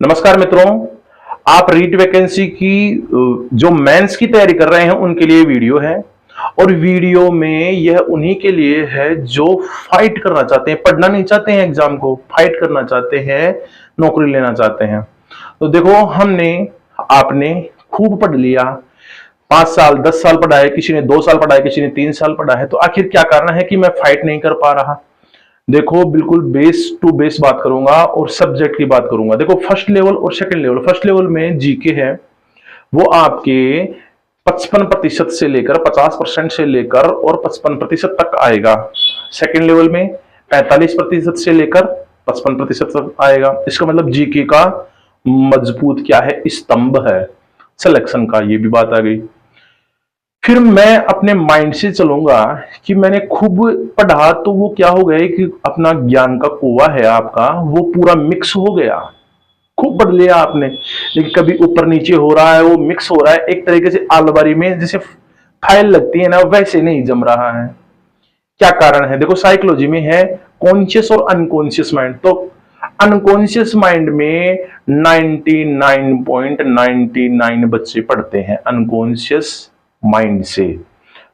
नमस्कार मित्रों। आप रीट वैकेंसी की जो मेंस की तैयारी कर रहे हैं उनके लिए वीडियो है। और वीडियो में यह उन्हीं के लिए है जो फाइट करना चाहते हैं, पढ़ना नहीं चाहते हैं एग्जाम को, फाइट करना चाहते हैं, नौकरी लेना चाहते हैं। तो देखो, आपने खूब पढ़ लिया, 5 साल 10 साल पढ़ा है, किसी ने 2 साल पढ़ा है, किसी ने 3 साल पढ़ा है, तो आखिर क्या कारण है कि मैं फाइट नहीं कर पा रहा। देखो, बिल्कुल बेस टू बेस बात करूंगा और सब्जेक्ट की बात करूंगा। देखो, फर्स्ट लेवल और सेकंड लेवल, फर्स्ट लेवल में जीके है, वो आपके 55% से लेकर 50% से लेकर और 55% तक आएगा। सेकंड लेवल में 45% से लेकर 55% तक आएगा। इसका मतलब जीके का मजबूत क्या है, स्तंभ है सिलेक्शन का। ये भी बात आ गई। फिर मैं अपने माइंड से चलूंगा कि मैंने खूब पढ़ा तो वो क्या हो गया कि अपना ज्ञान का कुआ है आपका, वो पूरा मिक्स हो गया। खूब पढ़ लिया आपने, लेकिन कभी ऊपर नीचे हो रहा है, वो मिक्स हो रहा है, एक तरीके से अलमारी में जैसे फाइल लगती है ना, वैसे नहीं जम रहा है। क्या कारण है? देखो, साइकोलॉजी में है कॉन्शियस और अनकॉन्शियस माइंड। तो अनकॉन्शियस माइंड में 99.99 बच्चे पढ़ते हैं अनकॉन्शियस माइंड से।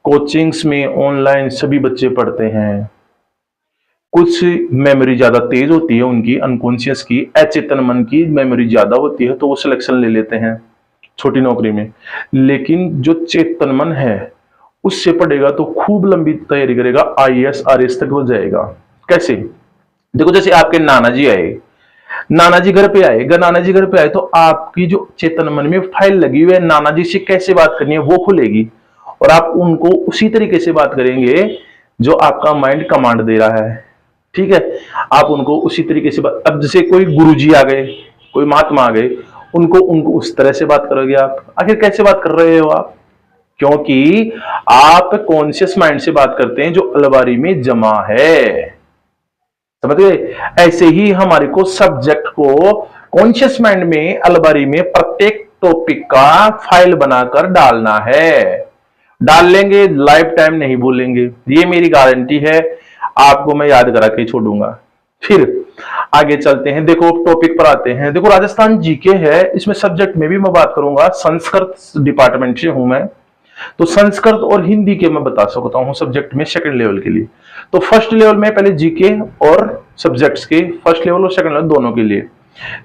कोचिंग्स में ऑनलाइन सभी बच्चे पढ़ते हैं। कुछ मेमोरी ज्यादा तेज होती है उनकी, अनकॉन्शियस की, अचेतन मन की मेमोरी ज्यादा होती है, तो वो सिलेक्शन ले लेते हैं छोटी नौकरी में। लेकिन जो चेतन मन है उससे पढ़ेगा तो खूब लंबी तैयारी करेगा, आईएएस आरएएस तक हो जाएगा। कैसे? देखो, जैसे आपके नाना जी आए, नाना जी घर पे आएगा, नाना जी घर पे आए तो आपकी जो चेतन मन में फाइल लगी हुई है, नाना जी से कैसे बात करनी है वो खुलेगी, और आप उनको उसी तरीके से बात करेंगे जो आपका माइंड कमांड दे रहा है। ठीक है, आप उनको उसी तरीके से बात। अब जैसे कोई गुरुजी आ गए, कोई महात्मा आ गए, उनको उनको उस तरह से बात करोगे आप। आखिर कैसे बात कर रहे हो आप? क्योंकि आप कॉन्शियस माइंड से बात करते हैं जो अलमारी में जमा है। समझ गए? ऐसे ही हमारे को सब्जेक्ट को कॉन्शियस माइंड में अलमारी में प्रत्येक टॉपिक का फाइल बनाकर डालना है। डाल लेंगे, लाइफ टाइम नहीं भूलेंगे, ये मेरी गारंटी है। आपको मैं याद करा के छोड़ूंगा। फिर आगे चलते हैं, देखो टॉपिक पर आते हैं। देखो, राजस्थान जीके है, इसमें सब्जेक्ट में भी मैं बात करूंगा, संस्कृत डिपार्टमेंट से हूं मैं, तो संस्कृत और हिंदी के मैं बता सकता हूं सब्जेक्ट में सेकंड लेवल के लिए। तो फर्स्ट लेवल में पहले जीके और सब्जेक्ट्स के, फर्स्ट लेवल और सेकंड लेवल दोनों के लिए।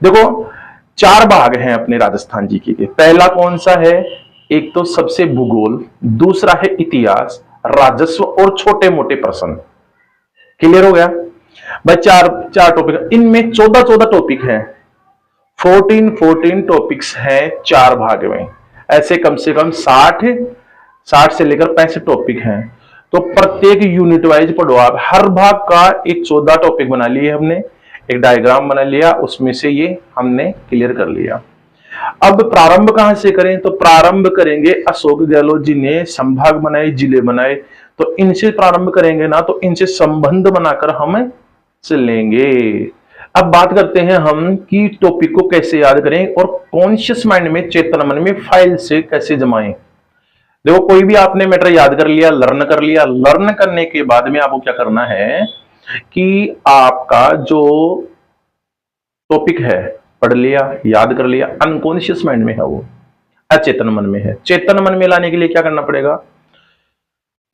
देखो, 4 भाग हैं अपने राजस्थान जीके के। पहला कौन सा है? एक तो सबसे भूगोल, दूसरा है इतिहास, राजस्व और छोटे मोटे प्रश्न। क्लियर हो गया भाई? चार चार टॉपिक, इनमें 14 टॉपिक हैं, 14 टॉपिक्स हैं 4 भाग में। ऐसे कम से कम 60 से लेकर 65 टॉपिक हैं। तो प्रत्येक यूनिट वाइज पढ़ो आप। हर भाग का एक 14 टॉपिक बना लिए हमने, एक डायग्राम बना लिया, उसमें से ये हमने क्लियर कर लिया। अब प्रारंभ कहां से करें? तो प्रारंभ करेंगे, अशोक गहलोत जी ने संभाग बनाए, जिले बनाए, तो इनसे प्रारंभ करेंगे ना, तो इनसे संबंध बनाकर हम चलेंगे। अब बात करते हैं हम कि टॉपिक को कैसे याद करें और कॉन्शियस माइंड में, चेतन मन में फाइल से कैसे जमाएं। देखो, कोई भी आपने मैटर याद कर लिया, लर्न कर लिया, लर्न करने के बाद में आपको क्या करना है कि आपका जो टॉपिक है, पढ़ लिया, याद कर लिया, अनकॉन्शियस माइंड में है, वो अचेतन मन में है। चेतन मन में लाने के लिए क्या करना पड़ेगा?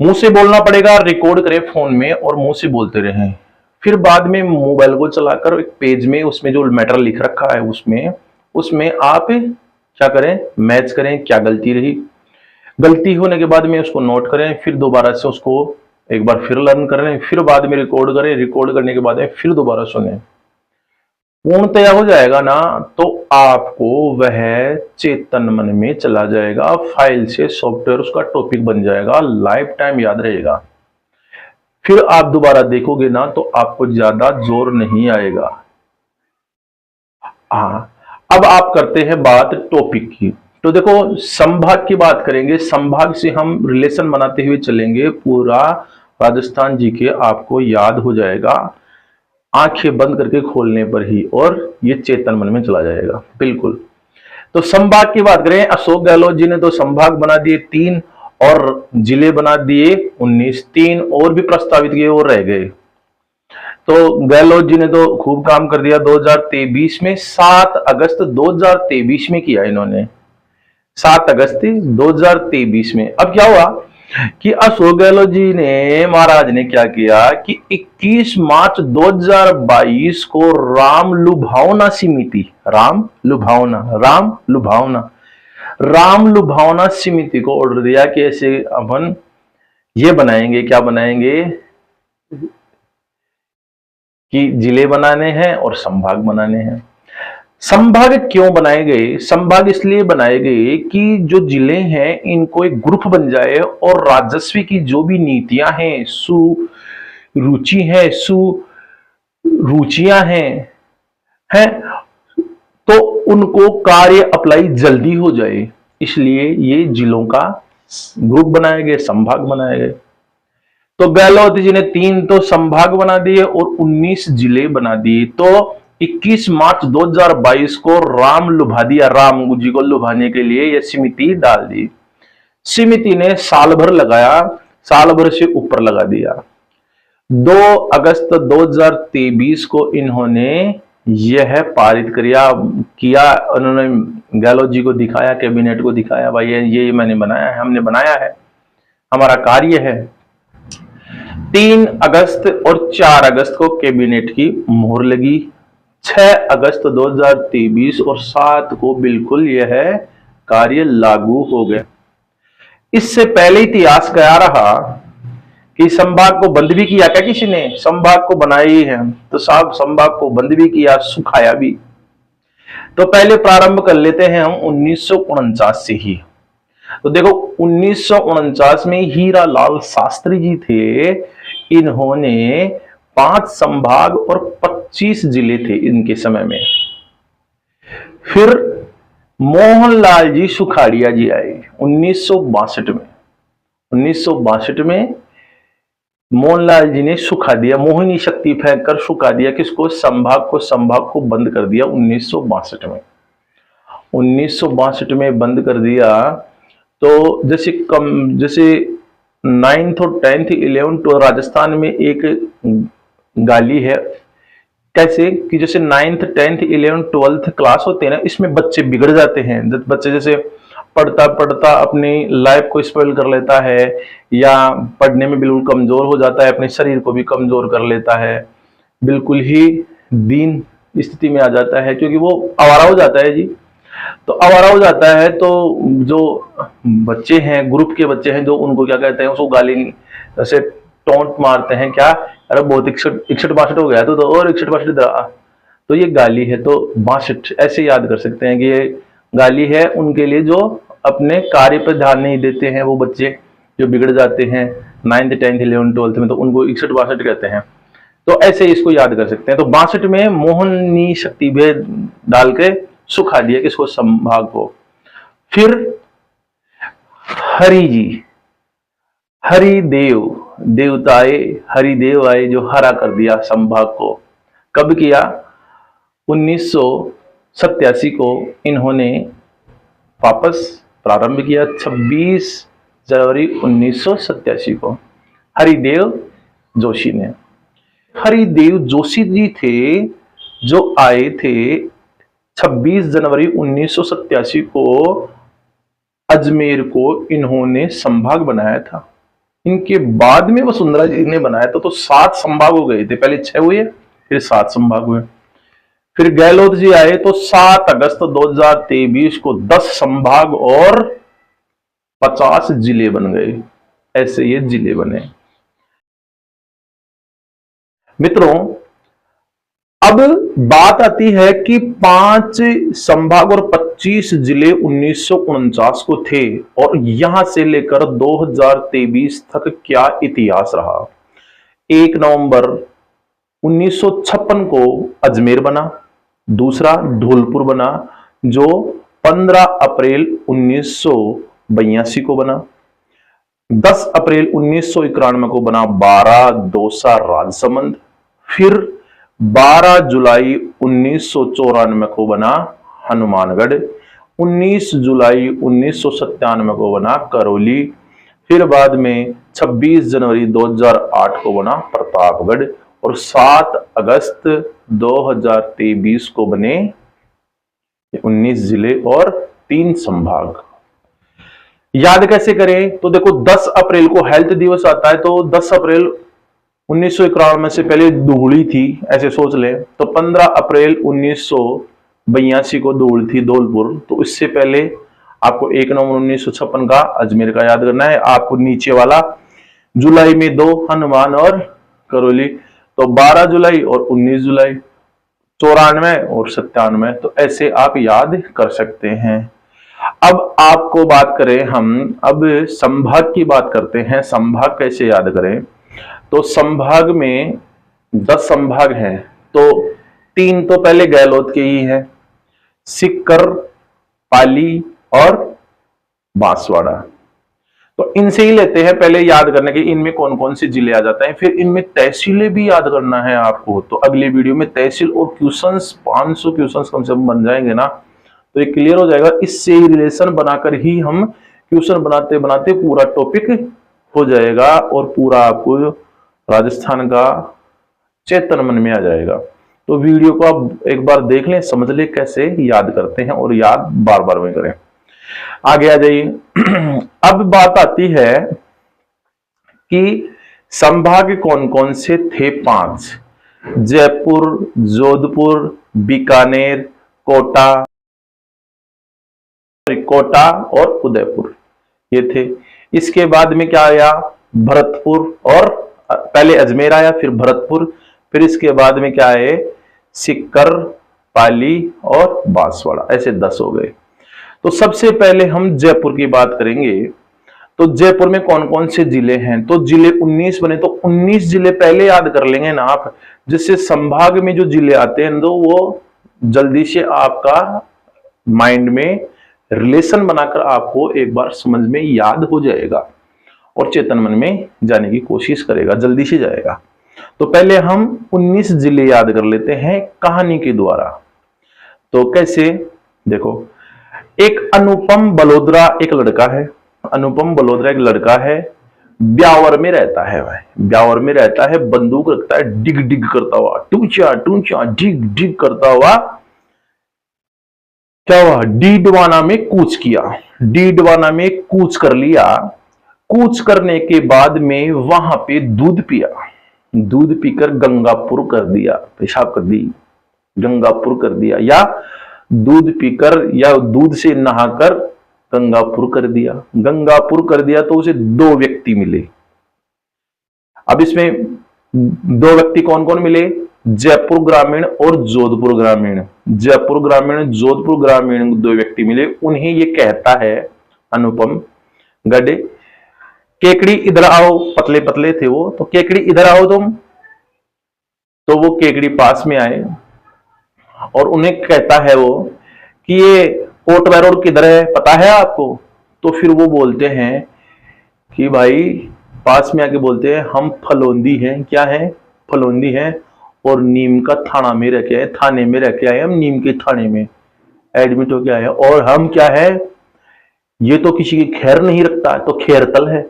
मुंह से बोलना पड़ेगा, रिकॉर्ड करें फोन में और मुंह से बोलते रहें। फिर बाद में मोबाइल को चलाकर एक पेज में, उसमें जो मैटर लिख रखा है उसमें उसमें आप क्या करें? मैच करें, क्या गलती रही, गलती होने के बाद में उसको नोट करें, फिर दोबारा से उसको एक बार फिर लर्न करें, फिर बाद में रिकॉर्ड करें, रिकॉर्ड करने के बाद में फिर दोबारा सुने। पूर्णतया हो जाएगा ना, तो आपको वह चेतन मन में चला जाएगा, फाइल से सॉफ्टवेयर उसका टॉपिक बन जाएगा, लाइफ टाइम याद रहेगा। फिर आप दोबारा देखोगे ना तो आपको ज्यादा जोर नहीं आएगा। हाँ, अब आप करते हैं बात टॉपिक की। तो देखो, संभाग की बात करेंगे, संभाग से हम रिलेशन बनाते हुए चलेंगे, पूरा राजस्थान जी के आपको याद हो जाएगा आंखें बंद करके खोलने पर ही, और ये चेतन मन में चला जाएगा बिल्कुल। तो संभाग की बात करें, अशोक गहलोत जी ने तो संभाग बना दिए 3 और जिले बना दिए 19, 3 और भी प्रस्तावित किए और रह गए। तो गहलोत जी ने तो खूब काम कर दिया 2023 में। 7 अगस्त 2023 में किया इन्होंने, 7 अगस्त 2023 में। अब क्या हुआ कि अशोक गहलोत जी ने, महाराज ने क्या किया कि 21 मार्च 2022 को राम लुभावना समिति, राम लुभावना समिति को ऑर्डर दिया कि ऐसे अपन ये बनाएंगे, क्या बनाएंगे कि जिले बनाने हैं और संभाग बनाने हैं। संभाग क्यों बनाए गए? संभाग इसलिए बनाए गए कि जो जिले हैं इनको एक ग्रुप बन जाए और राजस्व की जो भी नीतियां हैं, सुरुचियां हैं तो उनको कार्य अप्लाई जल्दी हो जाए, इसलिए ये जिलों का ग्रुप बनाए गए, संभाग बनाए गए। तो गहलोत जी ने 3 तो संभाग बना दिए और 19 जिले बना दिए। तो 21 मार्च 2022 को राम लुभा दिया, राम जी को लुभाने के लिए यह समिति डाल दी। समिति ने साल भर लगाया, साल भर से ऊपर लगा दिया। 2 अगस्त 2023 को इन्होंने यह पारित किया। उन्होंने गहलोत जी को दिखाया, कैबिनेट को दिखाया, भाई ये मैंने बनाया है, हमने बनाया है, हमारा कार्य है। 3 अगस्त और 4 अगस्त को कैबिनेट की मोहर लगी। 6 अगस्त 2023 और 7 को बिल्कुल यह कार्य लागू हो गया। इससे पहले इतिहास क्या रहा कि संभाग को बंद भी किया क्या किसी ने? संभाग को बनाया ही है तो साहब संभाग को बंद भी किया, सुखाया भी। तो पहले प्रारंभ कर लेते हैं हम 1949 से ही। तो देखो 1949 में हीरालाल शास्त्री जी थे, इन्होंने 5 संभाग और 25 जिले थे इनके समय में। फिर मोहनलाल जी सुखाड़िया जी आए 1962 में। 1962 में मोहनलाल जी ने सुखा दिया, मोहिनी शक्ति फेंक कर सुखा दिया किसको? संभाग को बंद कर दिया 1962 में। 1962 में बंद कर दिया। तो जैसे 9th और 10th 11th तो राजस्थान में एक गाली है, कैसे कि जैसे 9th 10th 11th 12th class होते हैं ना, इसमें बच्चे बिगड़ जाते हैं। बच्चे जैसे पढ़ता पढ़ता अपनी लाइफ को स्पॉइल कर लेता है या पढ़ने में बिल्कुल कमजोर हो जाता है, अपने शरीर को भी कमजोर कर लेता है, बिल्कुल ही दीन स्थिति में आ जाता है, क्योंकि वो आवारा हो जाता है जी। तो आवारा हो जाता है तो जो बच्चे हैं, ग्रुप के बच्चे हैं, जो उनको क्या कहते हैं, उसको गाली ऐसे टोंट मारते हैं, क्या अरे बहुत 61-62 हो गया तो और 61-62 तो ये गाली है। तो 62 ऐसे याद कर सकते हैं कि ये गाली है उनके लिए जो अपने कार्य पर ध्यान नहीं देते हैं, वो बच्चे जो बिगड़ जाते हैं 9th 10th 11th 12th में, तो उनको 61-62 कहते हैं। तो ऐसे इसको याद कर सकते हैं। तो 62 में मोहनी शक्ति भेद डाल के सुखा दिया किसको? संभाग को। फिर हरिदेव आए जो हरा कर दिया संभाग को। कब किया? 1987 को इन्होंने वापस प्रारंभ किया, 26 जनवरी 1987 को हरिदेव जोशी ने। हरिदेव जोशी जी थे जो आए थे 26 जनवरी 1987 को। अजमेर को इन्होंने संभाग बनाया था। इनके बाद में वसुंधरा जी ने बनाया था, तो 7 संभाग हो गए थे। पहले 6 हुए, फिर 7 संभाग हुए। फिर गहलोत जी आए तो 7 अगस्त 2023 को 10 संभाग और 50 जिले बन गए। ऐसे ये जिले बने। मित्रों, अब बात आती है कि 5 संभाग और 25 जिले 1949 को थे, और यहां से लेकर 2023 तक क्या इतिहास रहा। 1 नवंबर 1956 को अजमेर बना, दूसरा धौलपुर बना जो 15 अप्रैल 1982 को बना। 10 अप्रैल 1991 को बना 12 दौसा राजसमंद। फिर 12 जुलाई 1994 को बना हनुमानगढ़। 19 जुलाई 1997 को बना करौली। फिर बाद में 26 जनवरी 2008 को बना प्रतापगढ़। और 7 अगस्त 2023 को बने 19 जिले और 3 संभाग। याद कैसे करें? तो देखो 10 अप्रैल को हेल्थ दिवस आता है, तो 10 अप्रैल 1991 में से पहले धूली थी, ऐसे सोच ले। तो 15 अप्रैल 1982 को धूल थी धौलपुर, तो इससे पहले आपको 1 नवंबर 1956 का अजमेर का याद करना है। आपको नीचे वाला जुलाई में 2 हनुमान और करौली, तो 12 जुलाई और 19 जुलाई, 94 और 97, तो ऐसे आप याद कर सकते हैं। अब आपको बात करें हम, अब संभाग की बात करते हैं। संभाग कैसे याद करें? तो संभाग में 10 संभाग हैं, तो 3 तो पहले गहलोत के ही हैं, सीकर, पाली और बांसवाड़ा। तो इनसे ही लेते हैं पहले याद करने के, इनमें कौन कौन से जिले आ जाते हैं। फिर इनमें तहसीलें भी याद करना है आपको, तो अगले वीडियो में तहसील और क्वेश्चंस 500 क्वेश्चंस कम से कम बन जाएंगे ना, तो ये क्लियर हो जाएगा। इससे ही रिलेशन बनाकर ही हम क्वेश्चन बनाते बनाते पूरा टॉपिक हो जाएगा और पूरा आपको राजस्थान का चेतन मन में आ जाएगा। तो वीडियो को आप एक बार देख लें, समझ लें कैसे याद करते हैं और याद बार बार में करें। आगे आ जाइए। अब बात आती है कि संभाग कौन कौन से थे? 5, जयपुर, जोधपुर, बीकानेर, कोटा और उदयपुर, ये थे। इसके बाद में क्या आया? भरतपुर, और पहले अजमेर आया, फिर भरतपुर, फिर इसके बाद में क्या है? सीकर, पाली और बांसवाड़ा, ऐसे 10 हो गए। तो सबसे पहले हम जयपुर की बात करेंगे। तो जयपुर में कौन कौन से जिले हैं? तो जिले 19 बने, तो 19 जिले पहले याद कर लेंगे ना आप, जिससे संभाग में जो जिले आते हैं तो वो जल्दी से आपका माइंड में रिलेशन बनाकर आपको एक बार समझ में याद हो जाएगा और चेतन मन में जाने की कोशिश करेगा, जल्दी से जाएगा। तो पहले हम 19 जिले याद कर लेते हैं कहानी के द्वारा। तो कैसे? देखो, एक अनुपम बलोद्रा एक लड़का है, अनुपम बलोद्रा एक लड़का है, ब्यावर में रहता है। भाई ब्यावर में रहता है, बंदूक रखता है, डिग डिग करता हुआ, टूचा टूचा डिग डिग करता हुआ क्या हुआ? डीडवाना में कूच किया, डीडवाना में कूच कर लिया। कूच करने के बाद में वहां पे दूध पिया, दूध पीकर गंगापुर कर दिया, पेशाब कर दी, गंगापुर कर दिया, या दूध पीकर या दूध से नहाकर गंगापुर कर दिया। गंगापुर कर दिया तो उसे 2 व्यक्ति मिले। अब इसमें 2 व्यक्ति कौन कौन मिले? जयपुर ग्रामीण और जोधपुर ग्रामीण, जयपुर ग्रामीण जोधपुर ग्रामीण 2 व्यक्ति मिले। उन्हें ये कहता है अनुपम, गड्ढे केकड़ी इधर आओ, पतले पतले थे वो, तो केकड़ी इधर आओ तुम। तो वो केकड़ी पास में आए और उन्हें कहता है वो कि ये कोटवा रोड किधर है, पता है आपको? तो फिर वो बोलते हैं कि भाई, पास में आके बोलते हैं हम फलोंदी हैं। क्या है? फलोंदी हैं, और नीम का थाना में रह के आए, थाने में रह के आए, हम नीम के थाने में एडमिट होके आए। और हम क्या है? ये तो किसी की खैर नहीं रखता, तो खैरतल है।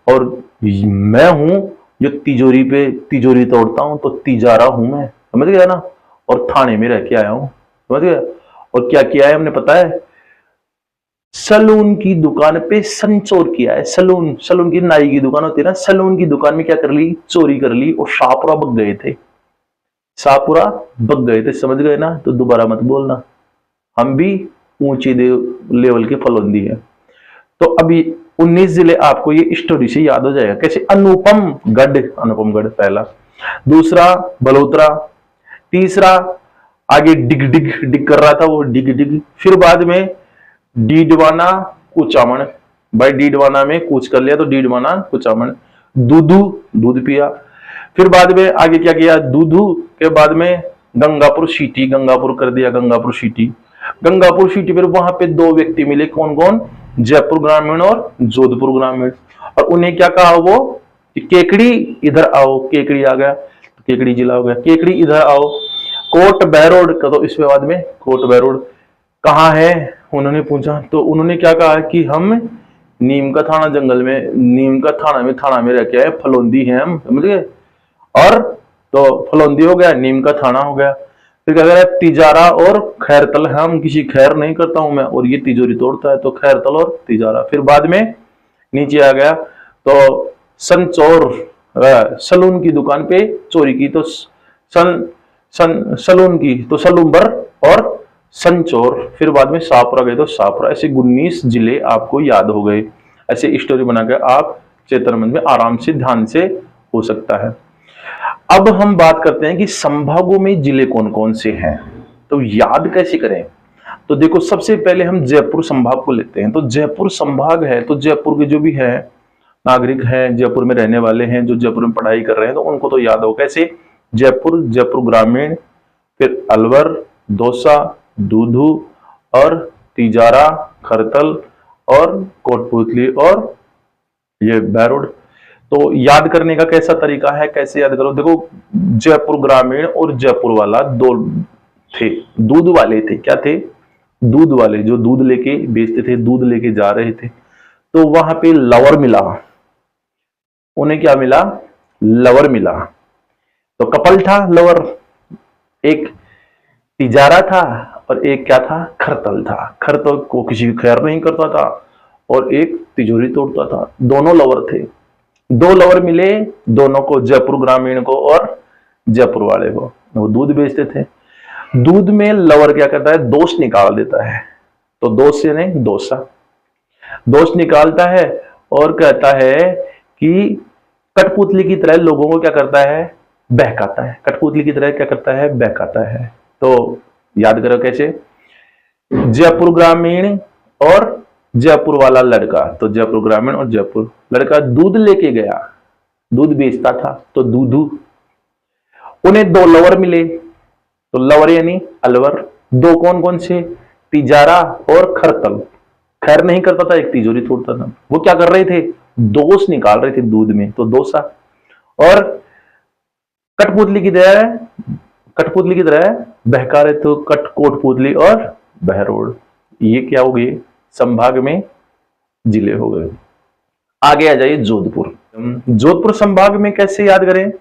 और मैं हूं जो तिजोरी पे तिजोरी तोड़ता हूं, तो तिजारा हूं मैं, समझ गया ना? और थाने में रह के आया हूं, समझ गया? और क्या किया है हमने पता है? सलून की दुकान पे संचोर किया है। सलून, सलून की नाई की दुकान होती है ना, सलून की दुकान में क्या कर ली? चोरी कर ली, और शाहपुरा बग गए थे, शाहपुरा बग गए थे, समझ गए ना? तो दोबारा मत बोलना, हम भी ऊंची लेवल के फलोंदी है। तो अभी 19 जिले आपको ये स्टोरी से याद हो जाएगा। कैसे? अनुपम गढ़ पहला, दूसरा बलोत्रा, तीसरा आगे डिग डिग डिग कर रहा था वो, डिग डिग। फिर बाद में डीडवाना कुचामन, भाई डीडवाना में कूच कर लिया तो डीडवाना कुचामन। दूधू, दूध पिया। फिर बाद में आगे क्या किया? दूधू के बाद में गंगापुर सिटी, गंगापुर कर दिया, गंगापुर सिटी। गंगापुर सिटी पर वहां पे 2 व्यक्ति मिले, कौन कौन? जयपुर ग्रामीण और जोधपुर ग्रामीण। और उन्हें क्या कहा वो? केकड़ी इधर आओ, केकड़ी आ गया, केकड़ी जिला हो गया, केकड़ी इधर आओ। कोट बैरोड का, तो इसके बाद में कोट बैरोड कहाँ है उन्होंने पूछा, तो उन्होंने क्या कहा कि हम नीम का थाना जंगल में, नीम का थाना में रह के आए, फलोंदी हैं हम, समझ गए। और तो फलौंदी हो गया, नीम का थाना हो गया। फिर क्या करें, तिजारा और खैरतल, हम किसी खैर नहीं करता हूं मैं, और ये तिजोरी तोड़ता है, तो खैरतल और तिजारा। फिर बाद में नीचे आ गया तो संचोर, सलून की दुकान पे चोरी की तो सलून की तो सलूम्बर और संचोर। फिर बाद में शाहपुरा गए तो शाहपुरा। ऐसे 19 जिले आपको याद हो गए। ऐसे स्टोरी बनाकर आप चेतन मन में आराम से ध्यान से हो सकता है। अब हम बात करते हैं कि संभागों में जिले कौन कौन से हैं, तो याद कैसे करें। तो देखो, सबसे पहले हम जयपुर संभाग को लेते हैं। तो जयपुर संभाग है तो जयपुर के जो भी है नागरिक हैं, जयपुर में रहने वाले हैं, जो जयपुर में पढ़ाई कर रहे हैं, तो उनको तो याद हो कैसे। जयपुर, जयपुर ग्रामीण, फिर अलवर, दौसा, दूधू और तिजारा, खरतल और कोटपुतली और ये बहरोड। तो याद करने का कैसा तरीका है, कैसे याद करो। देखो, जयपुर ग्रामीण और जयपुर वाला दो थे, दूध वाले थे। क्या थे? दूध वाले, जो दूध लेके बेचते थे, दूध लेके जा रहे थे। तो वहां पे लवर मिला, उन्हें क्या मिला? लवर मिला। तो कपल था लवर, एक तिजारा था और एक क्या था? खरतल था। खरतल को किसी की खैर नहीं करता था और एक तिजोरी तोड़ता था। दोनों लवर थे। दो लवर मिले, दोनों को, जयपुर ग्रामीण को और जयपुर वाले को। वो दूध बेचते थे। दूध में लवर क्या करता है? दोष निकाल देता है। तो दोष यानी दोषा, दोष निकालता है और कहता है कि कठपुतली की तरह लोगों को क्या करता है? बहकाता है। कठपुतली की तरह क्या करता है? बहकाता है। तो याद करो कैसे। जयपुर ग्रामीण और जयपुर वाला लड़का, तो जयपुर ग्रामीण और जयपुर लड़का दूध लेके गया, दूध बेचता था, तो दूधू। उन्हें दो लवर मिले, तो लवर यानी अलवर। दो कौन कौन से? तिजारा और खरतल। खैर नहीं करता था, एक तिजोरी तोड़ता था। वो क्या कर रहे थे? दोष निकाल रहे थे दूध में, तो दोषा। और कठपुतली की तरह बहका रहे, तो कोटपुतली और बहरोड। ये क्या हो गए? संभाग में जिले हो गए। आगे आ जाइए जोधपुर। जोधपुर संभाग में कैसे याद करें?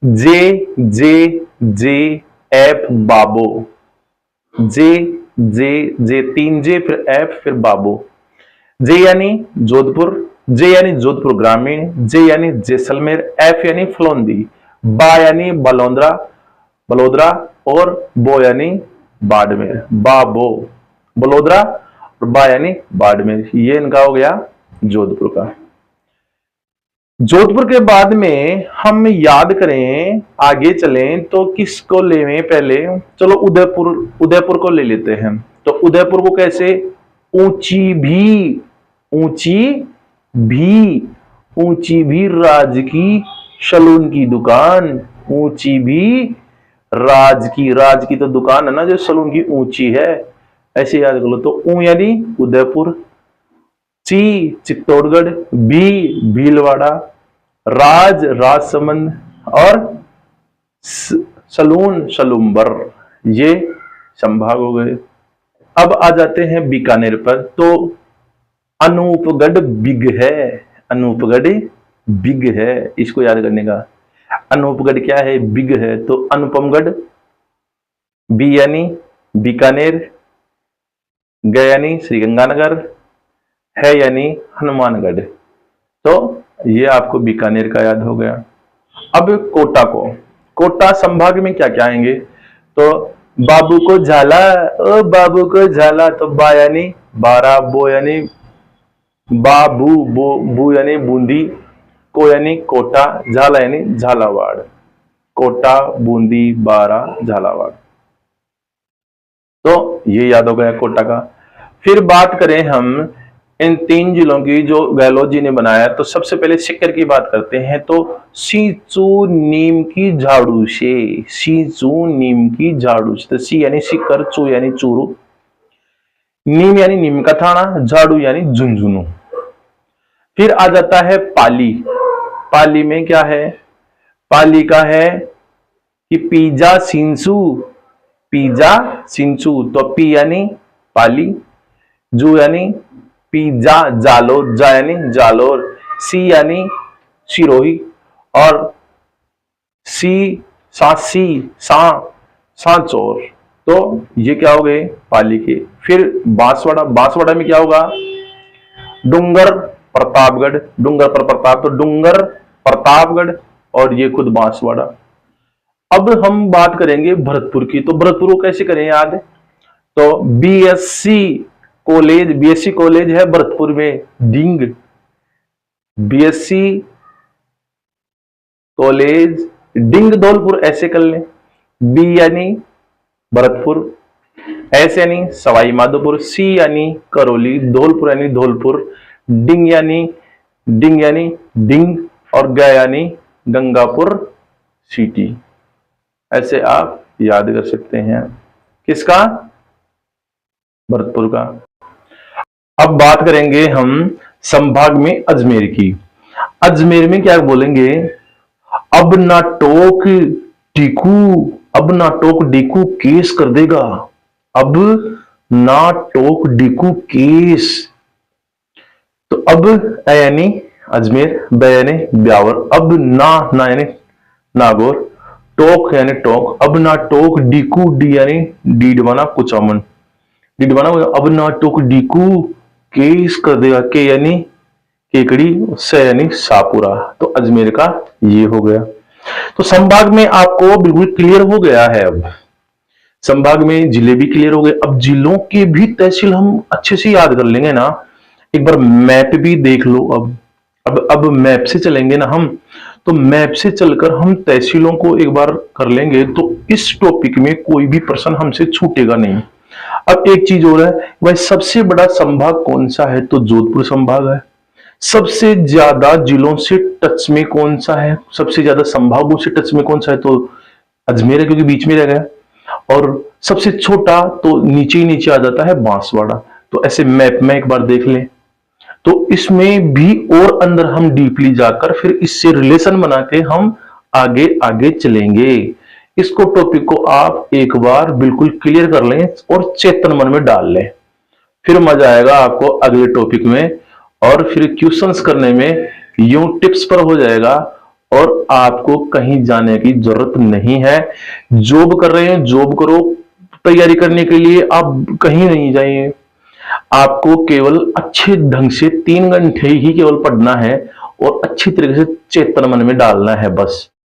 जे जे जे एफ बाबो। जे जे जे, तीन जे, फिर एफ, फिर बाबो। जे यानी जोधपुर, जे यानी जोधपुर ग्रामीण, जे यानी जैसलमेर, एफ यानी फलौंदी, बा यानी बलोदरा और बो यानी बाड़मेर। बाबो, बलोदरा और बा यानी बाड़मेर। ये इनका हो गया जोधपुर का। जोधपुर के बाद में हम याद करें, आगे चलें तो किसको लें पहले? चलो उदयपुर को ले लेते हैं। तो उदयपुर को कैसे? ऊंची भी राज की सलून की दुकान। ऊंची भी राज की तो दुकान है ना, जो सलून की ऊंची है, ऐसे याद कर लो। तो ऊ यानी उदयपुर, ची चित्तौड़गढ़, भीलवाड़ा, राजसमंद और सलून सलूम्बर। ये संभाग हो गए। अब आ जाते हैं बीकानेर पर। तो अनूपगढ़ बिग है, इसको याद करने का। अनूपगढ़ क्या है? बिग है। तो अनुपमगढ़, बी यानी बीकानेर, ग यानी श्रीगंगानगर, है यानी हनुमानगढ़। तो ये आपको बीकानेर का याद हो गया। अब कोटा संभाग में क्या क्या आएंगे? तो बाबू को झाला, ओ बाबू को झाला, तो बा यानी बारा, बो यानी बाबू, बू यानी बूंदी, को यानी कोटा, झाला यानी झालावाड़। कोटा, बूंदी, बारा, झालावाड़। तो ये याद हो गया कोटा का। फिर बात करें हम इन तीन जिलों की जो गहलोत जी ने बनाया, तो सबसे पहले सिक्कर की बात करते हैं। तो सींचू नीम की झाड़ू से, सींचू नीम की झाड़ू से। तो सी यानी सिक्कर, चू यानी चूरू, नीम यानी नीम का थाना, झाड़ू यानी झुंझुनू। फिर आ जाता है पाली। पाली में क्या है? पाली का है कि पीजा सिंचू। तो पी यानी पाली, जू यानी पिज्जा, जालोर, जा यानी जालोर, सी यानी सिरोही और सासी, सांचौर, तो ये क्या हो गए पाली के। फिर बांसवाड़ा, बांसवाड़ा में क्या होगा, डूंगर प्रतापगढ़, डूंगर पर प्रताप, तो डूंगर प्रतापगढ़, और ये खुद बांसवाड़ा। अब हम बात करेंगे भरतपुर की, तो भरतपुर को कैसे करें याद, तो बीएससी कॉलेज है भरतपुर में, डिंग, बीएससी कॉलेज डिंग धौलपुर, ऐसे कर लें। बी यानी भरतपुर, एस यानी सवाई माधोपुर, सी यानी करौली, धौलपुर यानी धौलपुर, डिंग यानी डिंग, और ग यानी गंगापुर सिटी। ऐसे आप याद कर सकते हैं किसका, भरतपुर का। अब बात करेंगे हम संभाग में अजमेर की। अजमेर में क्या बोलेंगे, अब ना टोक टीकू, अब ना टोक डीकू केस कर देगा, अब ना टोक डीकू केस। तो अब ए यानी अजमेर, ब यानी ब्यावर, अब ना यानी नागौर, टोक यानी टोक, अब ना टोक डीकू, डी यानी डीडवाना कुचामन, डीडवाना, अब ना टोक डीकू केस कर देगा, के यानी केकड़ी, स यानी सापुरा। तो अजमेर का ये हो गया। तो संभाग में आपको बिल्कुल क्लियर हो गया है। अब संभाग में जिले भी क्लियर हो गए। अब जिलों के भी तहसील हम अच्छे से याद कर लेंगे ना। एक बार मैप भी देख लो। अब मैप से चलेंगे ना हम, तो मैप से चलकर हम तहसीलों को एक बार कर लेंगे, तो इस टॉपिक में कोई भी प्रश्न हमसे छूटेगा नहीं। अब एक चीज और है भाई, सबसे बड़ा संभाग कौन सा है, तो जोधपुर संभाग है। सबसे ज्यादा जिलों से टच में कौन सा है, सबसे ज्यादा संभागों से टच में कौन सा है, तो अजमेर है, क्योंकि बीच में रह गया। और सबसे छोटा तो नीचे ही नीचे आ जाता है बांसवाड़ा। तो ऐसे मैप में एक बार देख लें, तो इसमें भी और अंदर हम डीपली जाकर फिर इससे रिलेशन बना के हम आगे आगे चलेंगे। इसको टॉपिक को आप एक बार बिल्कुल क्लियर कर लें और चेतन मन में डाल लें, फिर मजा आएगा आपको अगले टॉपिक में। और फिर क्वेश्चंस करने में यूं टिप्स पर हो जाएगा और आपको कहीं जाने की जरूरत नहीं है। जॉब कर रहे हैं, जॉब करो, तैयारी करने के लिए आप कहीं नहीं जाइए। आपको केवल अच्छे ढंग से 3 घंटे ही केवल पढ़ना है और अच्छी तरीके से चेतन मन में डालना है बस।